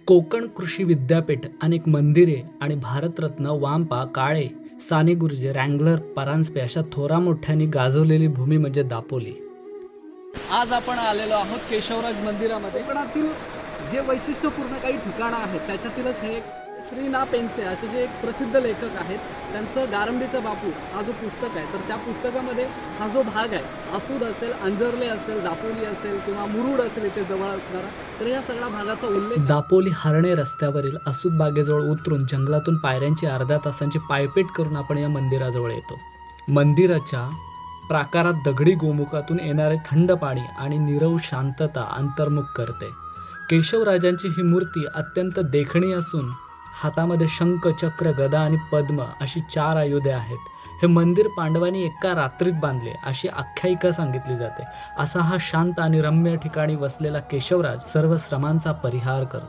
कोकण कृषी विद्यापीठ, अनेक मंदिरे आणि भारतरत्न वामपा, काळे, साने गुरुजी, रँगलर, परांजपे अशा थोरा मोठ्यांनी गाजवलेली भूमी म्हणजे दापोली. आज आपण आलेलो आहोत केशवराज मंदिरामध्ये. कोकणातील जे वैशिष्ट्यपूर्ण काही ठिकाणं आहेत त्याच्यातीलच हे श्री ना पेंडसे असे जे एक प्रसिद्ध लेखक आहेत त्यांचं गारंबीचा बापू हा जो पुस्तक आहे, तर त्या पुस्तकामध्ये हा जो भाग आहे, आसूद असेल, अंजर्ले असेल, दापोली असेल किंवा मुरुड असेल इथे जवळ असणारा, तर या सगळ्या भागाचा उल्लेख दापोली हरणे रस्त्यावरील असूद बागेजवळ उतरून जंगलातून पायऱ्यांची अर्ध्या तासांची पायपीट करून आपण या मंदिराजवळ येतो. मंदिराच्या प्राकारात दगडी गोमुखातून येणारे थंड पाणी आणि नीरव शांतता अंतर्मुख करते. केशवराजांची ही मूर्ती अत्यंत देखणी असून हातामध्ये शंख, चक्र, गदा आणि पद्म अशी 4 आयुधे आहेत. हे मंदिर पांडवांनी एका रात्रीत बांधले अशी आख्यायिका सांगितली जाते. असा हा शांत आणि रम्य ठिकाणी वसलेला केशवराज सर्व श्रमांचा परिहार करतो.